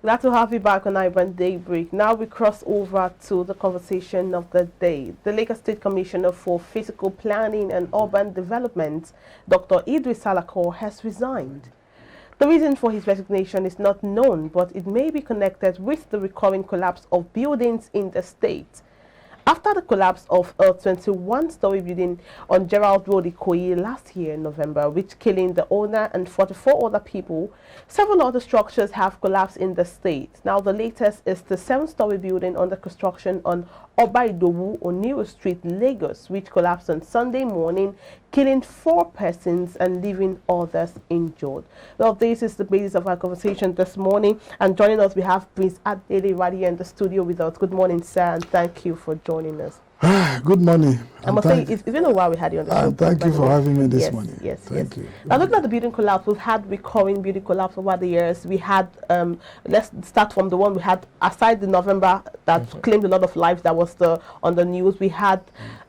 Glad to have you back on iBrand Daybreak. Now we cross over to the conversation of the day. The Lagos State Commissioner for Physical Planning and Urban Development, Dr. Idris Salako, has resigned. The reason for his resignation is not known, but it may be connected with the recurring collapse of buildings in the state. After the collapse of a 21-story building on Gérard Road, Ikoyi last year in November, which killing the owner and 44 other people, several other structures have collapsed in the state. Now the latest is the 7-story building under construction on Oba Idowu Oniru Street, Lagos, which collapsed on Sunday morning, killing 4 persons and leaving others injured. Well, this is the basis of our conversation this morning, and joining us we have Prince Adele right here in the studio with us. Good morning, sir, and thank you for joining us. Good morning. I must say, it's been a while we had you on the show. Thank you for having me this morning. Yes, thank you. Now, looking at the building collapse, we've had recurring building collapse over the years. We had, let's start from the one we had, aside the November that claimed a lot of lives, that was on the news. We had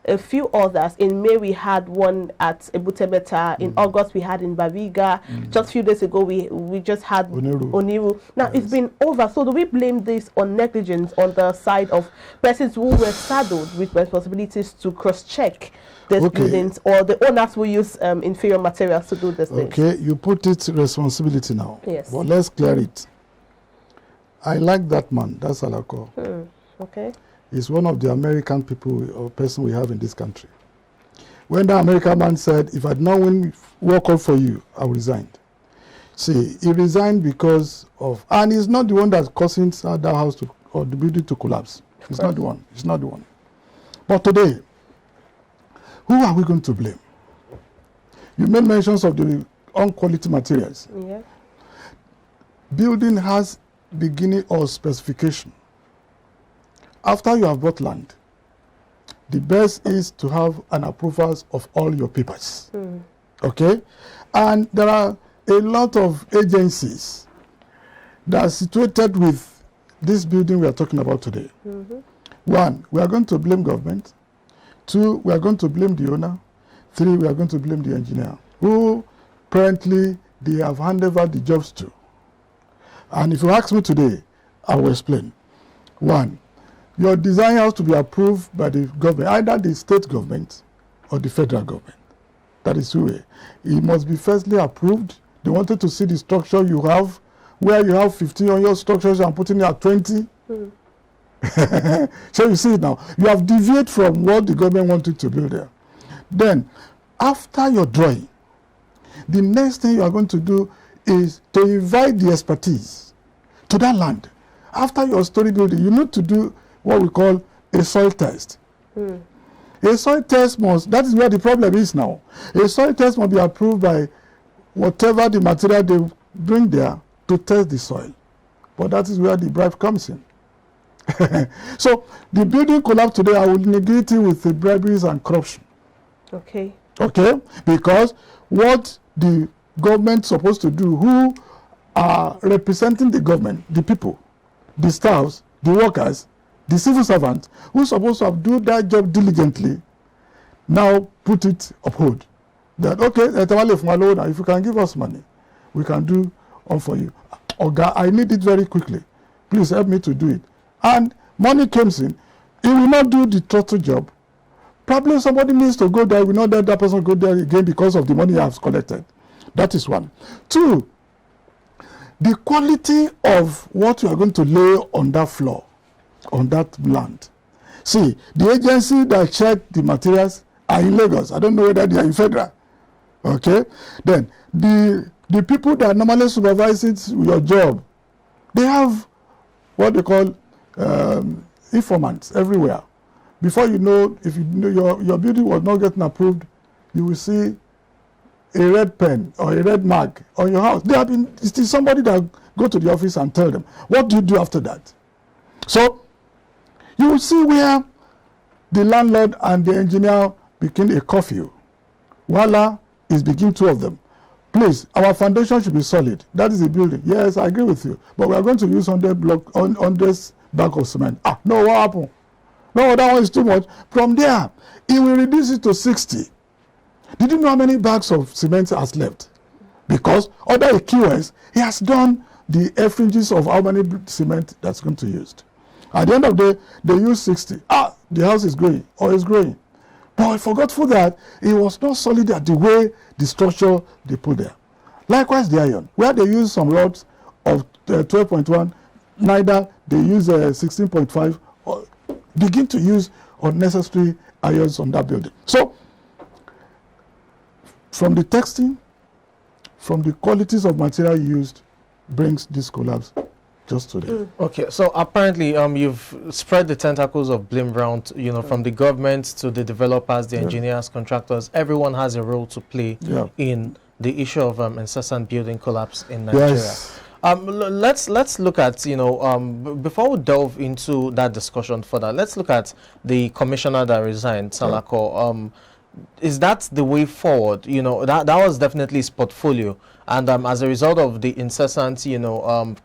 a few others. In May, we had one at Ebutebeta. In August, we had in Bariga. Just a few days ago, we just had Oniru. Now, it's been over. So do we blame this on negligence on the side of persons who were saddled with responsibilities to cross-check these buildings, or the owners will use inferior materials to do this thing? Okay, you put it responsibility now. Yes. But let's clear it. I like that man, that's Salako. Okay. He's one of the American people or person we have in this country. When the American man said, if I'd not work out for you, I will resign. See, he resigned because of, and he's not the one that's causing that house or the building to collapse. He's not the one. He's not the one. But today, who are we going to blame? You made mentions of the unquality materials. Yeah. Building has beginning or specification. After you have bought land, the best is to have an approval of all your papers. Okay? And there are a lot of agencies that are situated with this building we are talking about today. 1, we are going to blame government. 2, we are going to blame the owner. 3, we are going to blame the engineer, who apparently they have handed over the jobs to. And if you ask me today, I will explain. 1, your design has to be approved by the government, either the state government or the federal government. That is the way. It must be firstly approved. They wanted to see the structure you have, where you have 15 on your structures and putting it at 20. So you see it now. You have deviated from what the government wanted to build there. Then, after your drawing, the next thing you are going to do is to invite the expertise to that land. After your story building, you need to do what we call a soil test. A soil test that is where the problem is now. A soil test must be approved by whatever the material they bring there to test the soil. But that is where the bribe comes in. So the building collapse today, I will negate it with the briberies and corruption. Okay. Okay? Because what the government is supposed to do, who are representing the government, the people, the staffs, the workers, the civil servants, who are supposed to do that job diligently, now put it uphold. That, okay, if you can give us money, we can do all for you. Oga, I need it very quickly. Please help me to do it. And money comes in. He will not do the total job. Probably somebody needs to go there. We know that person go there again because of the money he has collected. That is 1. 2, the quality of what you are going to lay on that floor, on that land. See, the agency that checked the materials are in Lagos. I don't know whether they are in federal. Okay? Then, the people that normally supervise your job, they have what they call informants everywhere. Before you know, if you know your building was not getting approved, you will see a red pen or a red mark on your house. It is somebody that go to the office and tell them. What do you do after that? So you will see where the landlord and the engineer became a curfew. Voila, is between 2 of them. Please, our foundation should be solid. That is the building. Yes, I agree with you. But we are going to use 100 bag of cement. No, what happened? No, that one is too much. From there, he will reduce it to 60. Did you know how many bags of cement has left? Because under the QS, he has done the fringes of how many cement that's going to be used. At the end of the day, they use 60. The house is growing or is growing. But I forgot for that, it was not solid at the way the structure they put there. Likewise, the iron, where they use some rods of 12.1, neither they use 16.5, or begin to use unnecessary irons on that building. So, from the texting, from the qualities of material used, brings this collapse just today. Okay, so apparently you've spread the tentacles of blame around, from the government to the developers, the engineers, contractors. Everyone has a role to play in the issue of incessant building collapse in Nigeria. Yes. Let's look at, before we delve into that discussion further, let's look at the commissioner that resigned, Salako. Is that the way forward? That was definitely his portfolio. And as a result of the incessant,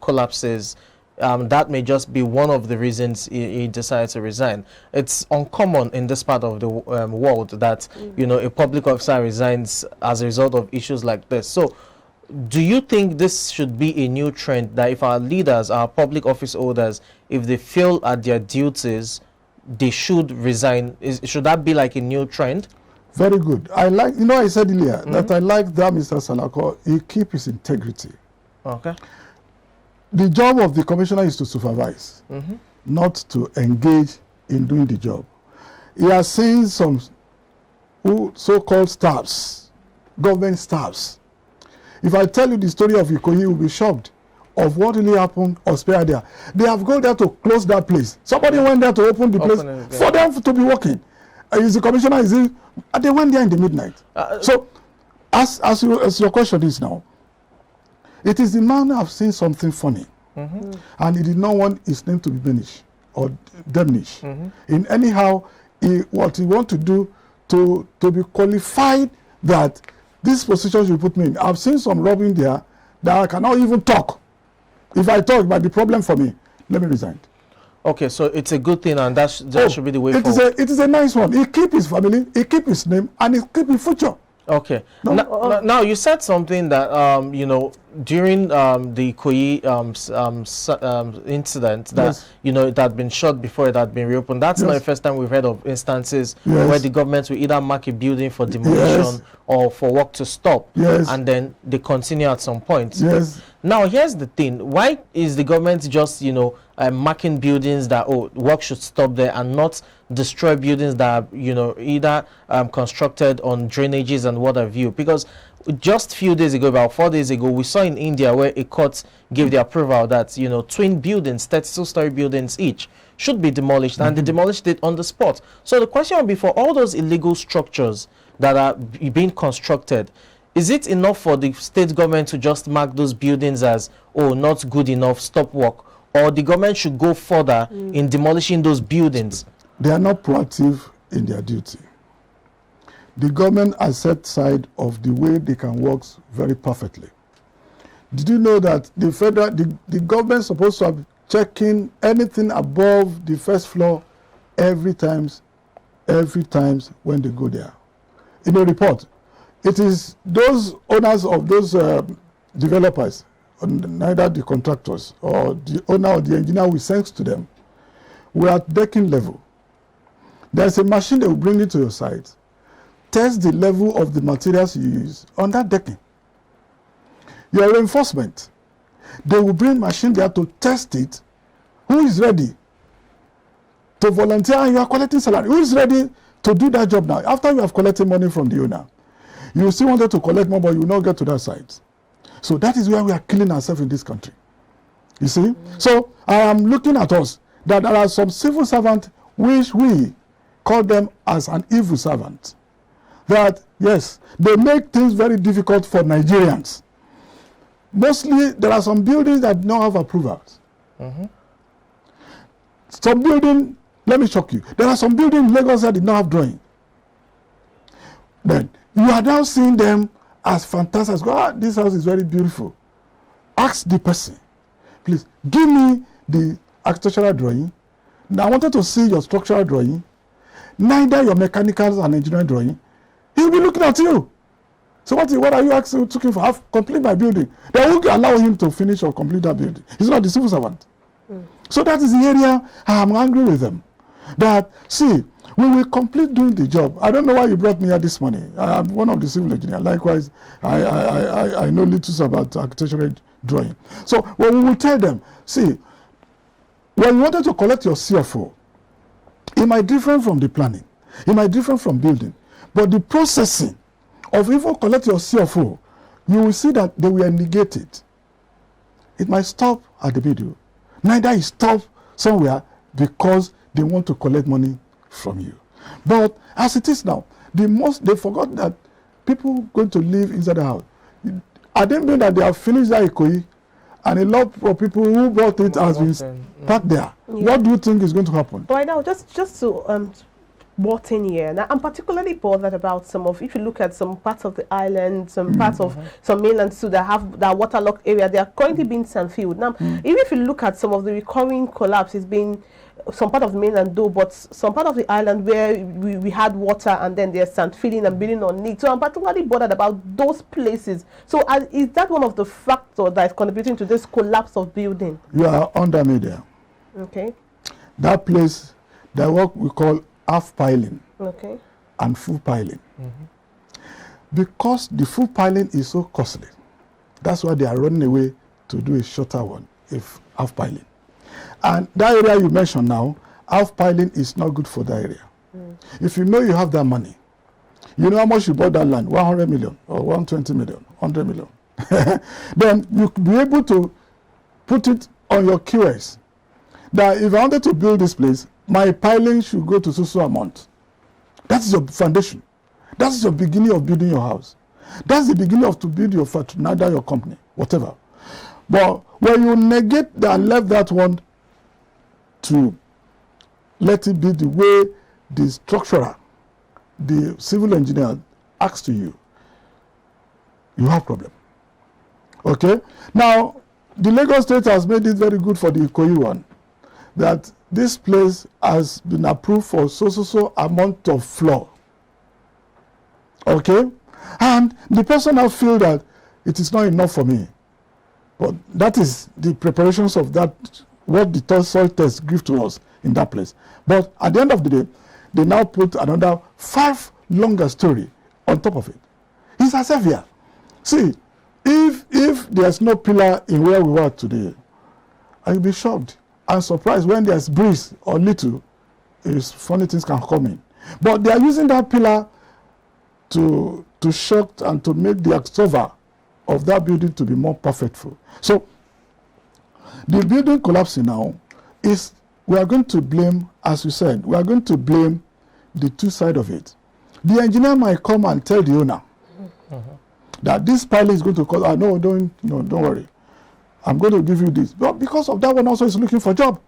collapses, that may just be one of the reasons he decided to resign. It's uncommon in this part of the world that, a public officer resigns as a result of issues like this. So, do you think this should be a new trend, that if our leaders, our public office holders, if they fail at their duties, they should resign? Should that be like a new trend? Very good. I like, I said earlier that I like that Mr. Salako, he keep his integrity. Okay. The job of the commissioner is to supervise, not to engage in doing the job. He has seen some so-called staffs, government staffs. If I tell you the story of Ikoyi, you will be shocked of what really happened or spare there. They have gone there to close that place. Somebody went there to open the place for them to be working. Is the commissioner, they went there in the midnight. So, as your question is now, it is the man who have seen something funny, and he did not want his name to be diminished or diminished. In anyhow, what he want to do to be qualified that this position you put me in. I've seen some robbing there that I cannot even talk. If I talk, it might be a problem for me. Let me resign. Okay, so it's a good thing, and that should be the way forward. It is a nice one. He keep his family, he keep his name, and he keep his future. Okay. Now you said something that during the Ikoyi incident that it had been shut before it had been reopened. That's not the first time we've heard of instances where the government will either mark a building for demolition or for work to stop, and then they continue at some point. Now here's the thing: why is the government just marking buildings that work should stop there and not destroy buildings that are either constructed on drainages and what have you? Because just a few days ago, about 4 days ago, we saw in India where a court gave the approval that twin buildings, 32-story buildings each, should be demolished, and they demolished it on the spot. So the question would be, for all those illegal structures that are being constructed, is it enough for the state government to just mark those buildings as not good enough, stop work, or the government should go further in demolishing those buildings? They are not proactive in their duty. The government has set side of the way they can work very perfectly. Did you know that the government is supposed to have checking anything above the first floor every times when they go there? In a report, it is those owners of those developers, neither the contractors or the owner or the engineer we send to them, we are at decking level. There's a machine that will bring it to your site, test the level of the materials you use on that decking. Your reinforcement, they will bring machine there to test it. Who is ready to volunteer? And you are collecting salary. Who is ready to do that job now? After you have collected money from the owner, you still wanted to collect more, but you will not get to that site. So that is where we are killing ourselves in this country. You see? So I am looking at us, that there are some civil servants which we call them as an evil servant. That, yes, they make things very difficult for Nigerians. Mostly, there are some buildings that don't have approvals. Some building, let me shock you, there are some buildings in Lagos that did not have drawing. Then, you are now seeing them as fantastic. This house is very beautiful. Ask the person, please, give me the architectural drawing. Now, I wanted to see your structural drawing, neither your mechanical and engineering drawing. He'll be looking at you. So what are you asking for? Have complete my building. They won't allow him to finish or complete that building. He's not the civil servant. So that is the area I'm angry with them. That, see, we will complete doing the job. I don't know why you brought me here this morning. I'm one of the civil engineers. Likewise, I know little about architectural drawing. So when we will tell them, see, when you wanted to collect your CFO, it might differ from the planning. It might differ from building. But the processing of even collect your CFO, you will see that they will negate it. It might stop at the middle. Neither it stop somewhere because they want to collect money from you. But as it is now, they forgot that people going to live inside the house. I didn't mean that they have finished that Ikoyi, and a lot of people who bought it has been parked there. What do you think is going to happen? Right now, just to bought in here. Now, I'm particularly bothered about if you look at some parts of the island, some parts of some mainland too that have that waterlogged area, they are currently being sand-filled. Now, even if you look at some of the recurring collapse, it's been some part of the mainland though, but some part of the island where we had water and then there's sand filling and building on it. So I'm particularly bothered about those places. So is that one of the factors that is contributing to this collapse of building? You are under me there. Okay. That place, that what we call half piling and full piling. Because the full piling is so costly, that's why they are running away to do a shorter one, if half piling. And that area you mentioned now, half piling is not good for that area. If you know you have that money, you know how much you bought that land, 100 million or 120 million, 100 million. Then you'll be able to put it on your QS. That if I wanted to build this place, my piling should go to so amount. That's your foundation. That's your beginning of building your house. That's the beginning of to build your factory, neither your company, whatever. But when you negate that and left that one to let it be the way the structurer, the civil engineer asks to you, you have problem. Okay? Now, the Lagos State has made it very good for the Ikoyi one, that this place has been approved for so amount of floor. Okay? And the person now feel that it is not enough for me. But that is the preparations of that, what the soil test give to us in that place. But at the end of the day, they now put another 5 longer story on top of it. It's as if here. See, if there's no pillar in where we were today, I'll be shocked and surprised when there's breeze or little, funny things can come in. But they are using that pillar to shock and to make the absorber of that building to be more perfectful. So the building collapsing now is, we are going to blame, as you said, we are going to blame the two sides of it. The engineer might come and tell the owner that this piling is going to cause, no, don't worry. I'm going to give you this. But because of that one also is looking for a job.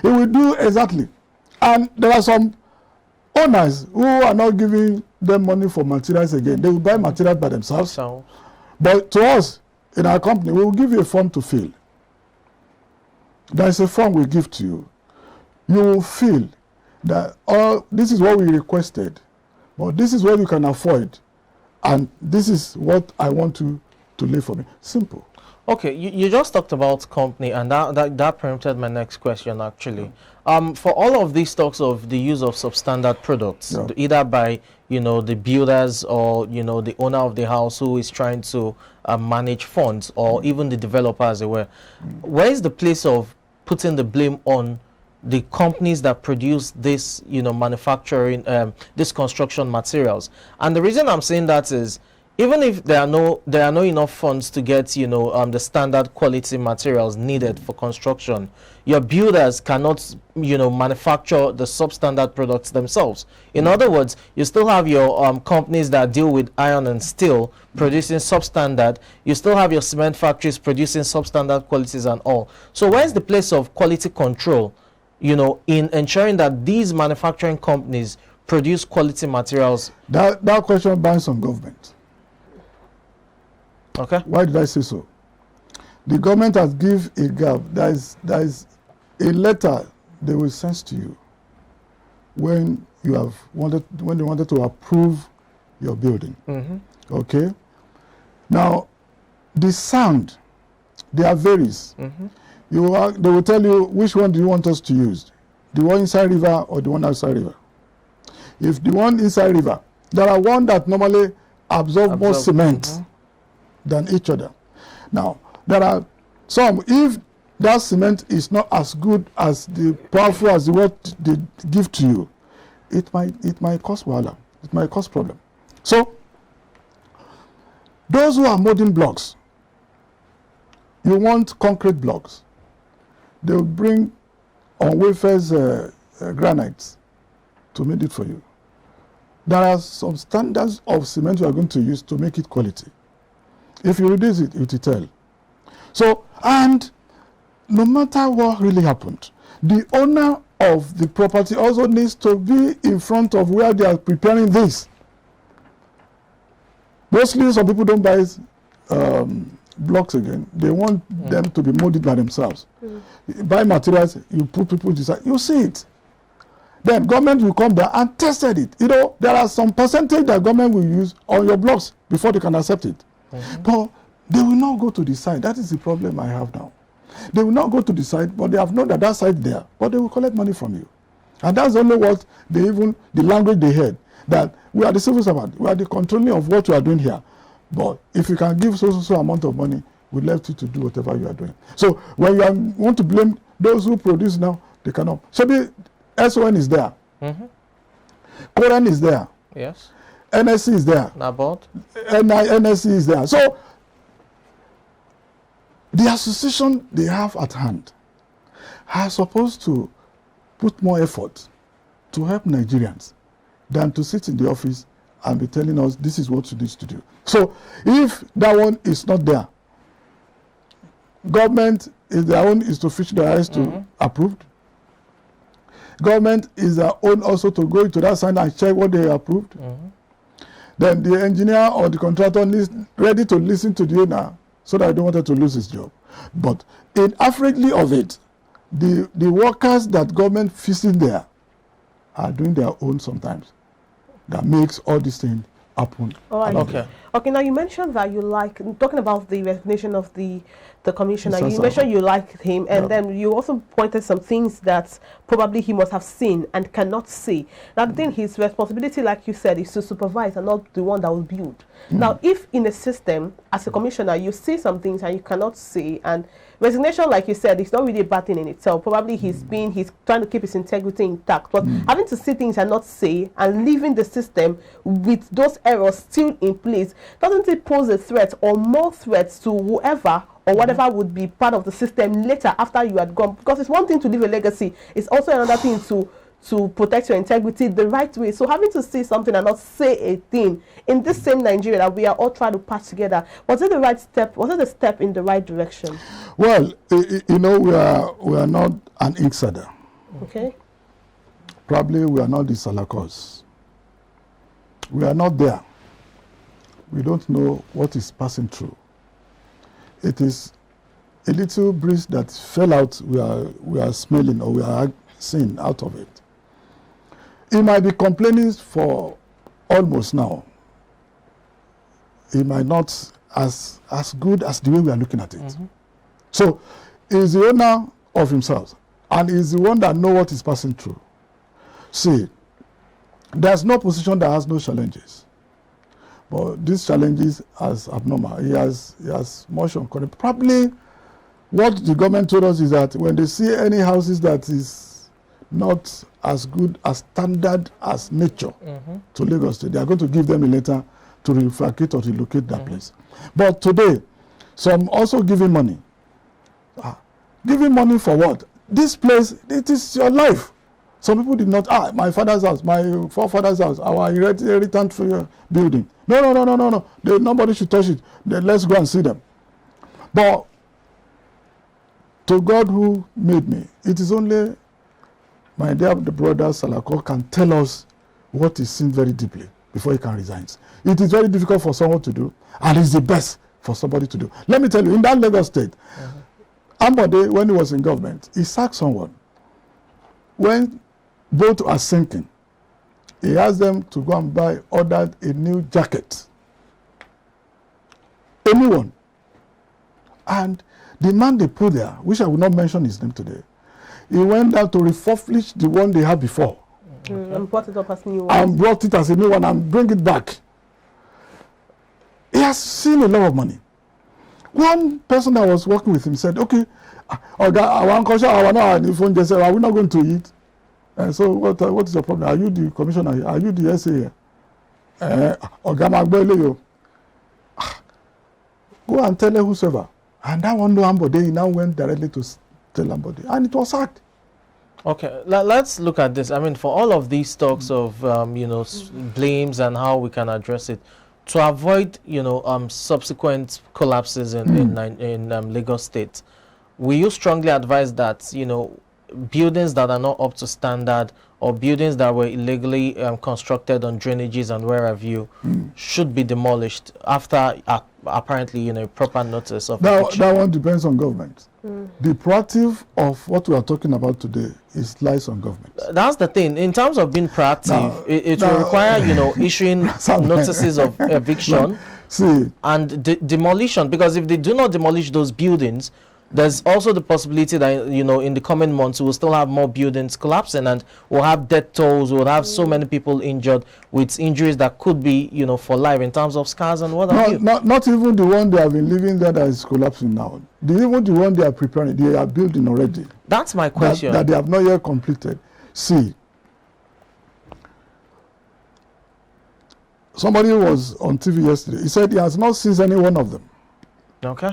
He will do exactly. And there are some owners who are not giving them money for materials again. They will buy materials by themselves. But to us, in our company, we will give you a form to fill. There is a form we give to you. You will feel that this is what we requested, but this is what you can afford, and this is what I want you to lay for me. Simple. Okay, you just talked about company, and that preempted my next question, actually. For all of these talks of the use of substandard products, either by, the builders or, the owner of the house who is trying to manage funds, or even the developer as it were, where is the place of putting the blame on the companies that produce this, manufacturing, this construction materials? And the reason I'm saying that is, even if there are no enough funds to get, the standard quality materials needed for construction, your builders cannot, manufacture the substandard products themselves. In other words, you still have your companies that deal with iron and steel producing substandard. You still have your cement factories producing substandard qualities and all. So where's the place of quality control, in ensuring that these manufacturing companies produce quality materials? That question binds on government. Okay. Why did I say so? The government has given a gap. There is a letter they will send to you when they wanted to approve your building. Okay? Now, the sound, there varies. They will tell you, which one do you want us to use? The one inside river or the one outside river? If the one inside river, there are one that normally absorb more cement than each other. Now, there are some, if that cement is not as good as the powerful as what they give to you, it might cause wahala. It might cause problem. So, those who are molding blocks, you want concrete blocks, they will bring on wafers granites to make it for you. There are some standards of cement you are going to use to make it quality. If you reduce it, it will tell. So, and no matter what really happened, the owner of the property also needs to be in front of where they are preparing this. Mostly, some people don't buy blocks again. They want them to be molded by themselves. Buy materials, you put people inside, you see it. Then government will come there and tested it. You know, there are some percentage that government will use on your blocks before they can accept it. But they will not go to the site. That is the problem I have now. They will not go to the site, but they have known that site there, but they will collect money from you. And that's only what the language they heard, that we are the civil servant, we are the controlling of what you are doing here. But if you can give so amount of money, we left you to do whatever you are doing. So when you want to blame those who produce now, they cannot. So SON is there. Koran is there. Yes. NSC is there. NABOD. NSC is there. So the association they have at hand are supposed to put more effort to help Nigerians than to sit in the office and be telling us this is what you need to do. So if that one is not there, government is their own is to fish their eyes to approved. Government is their own also to go into that side and check what they approved. Then the engineer or the contractor is ready to listen to the owner so that they don't want to lose his job. But in Africa of it, the workers that government facing there are doing their own sometimes. That makes all these things happen. Okay, now you mentioned that you like, talking about the resignation of the commissioner, you mentioned you like him, and then you also pointed some things that probably he must have seen and cannot see. Now the thing, his responsibility, like you said, is to supervise and not the one that will build. Now if in a system, as a commissioner, you see some things and you cannot see, and resignation, like you said, it's not really a bad thing in itself. Probably he's trying to keep his integrity intact, but having to see things and not say, and leaving the system with those errors still in place, doesn't it pose a threat or more threats to whoever or whatever would be part of the system later after you had gone? Because it's one thing to leave a legacy, it's also another thing to protect your integrity the right way. So having to say something and not say a thing in this same Nigeria that we are all trying to patch together, was it the right step? Was it a step in the right direction? Well, you know, we are not an insider. Okay. Probably we are not the Salakos. We are not there. We don't know what is passing through. It is a little breeze that fell out, we are smelling or we are seeing out of it. He might be complaining for almost now. It might not as good as the way we are looking at it. So he's the owner of himself, and he's the one that knows what is passing through. See, there's no position that has no challenges. But these challenges are abnormal. He has much on current. Probably what the government told us is that when they see any houses that is not as good as standard as nature to Lagos State, they are going to give them a letter to relocate or relocate that place. But today, some also giving money. Giving money for what? This place, it is your life. Some people did not, my father's house, my forefather's house, our inheritance for your building. No. Nobody should touch it. Let's go and see them. But to God who made me, it is only my dear brother Salako can tell us what is seen very deeply before he can resign. It is very difficult for someone to do, and it's the best for somebody to do. Let me tell you, in that Lagos State, Ambode, when he was in government, he sacked someone. When boats are sinking, he asked them to go and ordered a new jacket anyone. And the man they put there, which I will not mention his name today, he went down to refurbish the one they had before. And brought it up as new one. And brought it as a new one and bring it back. He has seen a lot of money. One person that was working with him said, okay, are we not going to eat? So what is your problem? Are you the commissioner? Are you the SA? Go and tell whosoever. And that one no Ambode, he now went directly to tell Ambode. And it was sacked. Okay, let's look at this. I mean, for all of these talks of, blames and how we can address it, to avoid, subsequent collapses in Lagos State, will you strongly advise that, buildings that are not up to standard or buildings that were illegally constructed on drainages and where have you should be demolished after apparently proper notice of eviction? That one depends on government. The proactive of what we are talking about today lies on government. That's the thing. In terms of being proactive, it will require issuing notices of eviction and demolition, because if they do not demolish those buildings, there's also the possibility that in the coming months we'll still have more buildings collapsing, and we'll have death tolls, we'll have so many people injured with injuries that could be for life in terms of scars and what have you. Not even the one they have been living there that is collapsing now. Even the one they are preparing, they are building already. That's my question. That they have not yet completed. See, somebody was on TV yesterday. He said he has not seen any one of them. Okay.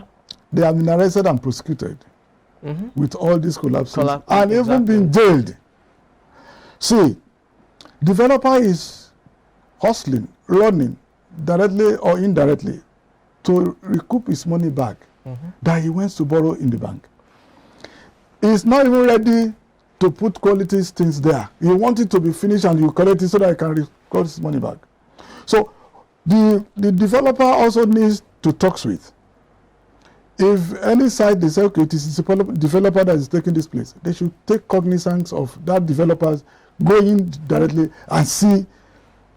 They have been arrested and prosecuted with all these collapses and even been jailed. See, developer is hustling, running, directly or indirectly, to recoup his money back that he wants to borrow in the bank. He's not even ready to put quality things there. He wants it to be finished and you collect it so that he can recover his money back. So the developer also needs to talk with. If any side they say, okay, it is the developer that is taking this place, they should take cognizance of that developers going directly and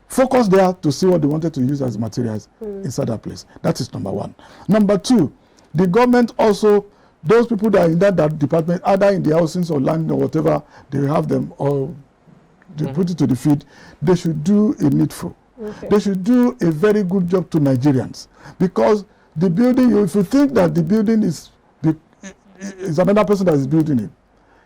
focus there to see what they wanted to use as materials inside that place. That is number one. Number two, the government also, those people that are in that department, either in the housings or land or whatever, they have them or they put it to the feed, they should do a needful. They should do a very good job to Nigerians, because the building, if you think that the building is another person that is building it,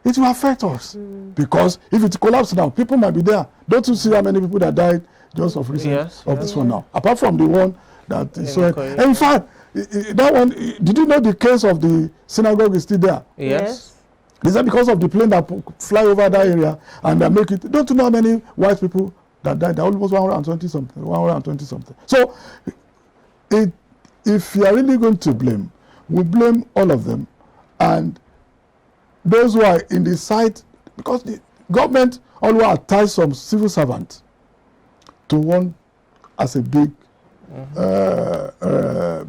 it will affect us. Because if it collapses now, people might be there. Don't you see how many people that died just of this one now? Apart from the one that is so. In fact, that one, did you know the case of the synagogue is still there? Yes. Is that because of the plane that fly over that area and they make it? Don't you know how many white people that died? Almost 120 something. So, if you are really going to blame, we blame all of them, and those who are in the site, because the government always attach some civil servant to one as a big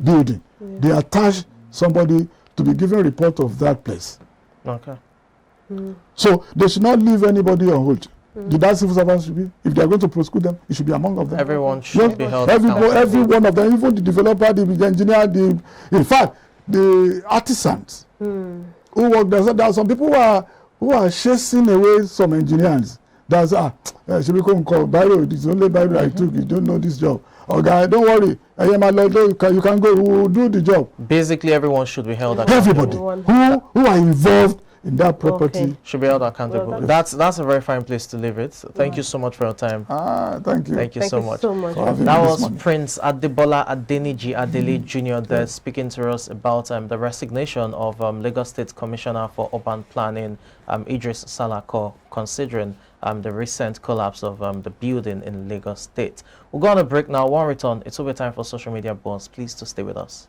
building. They attach somebody to be given a report of that place. Okay. So they should not leave anybody on hold. That civil servants should be, if they are going to prosecute them, it should be among of them. Everyone should be held accountable. Every one of them, even the developer, the engineer, in fact, the artisans who work there. There are some people who are chasing away some engineers. That's should be called Byro. It's the only Byro I took. You don't know this job. Okay, don't worry. You can go. We will do the job. Basically, everyone should be held accountable. Everybody who are involved in that property should be held accountable. Well, that's a very fine place to leave it. Thank you so much for your time. Thank you. Thank you so much. That was Prince Adebola Adeniji Adele Jr. there speaking to us about the resignation of Lagos State Commissioner for Urban Planning, Idris Salako, considering the recent collapse of the building in Lagos State. We'll go on a break now. One return. It's over time for social media buzz. Please to stay with us.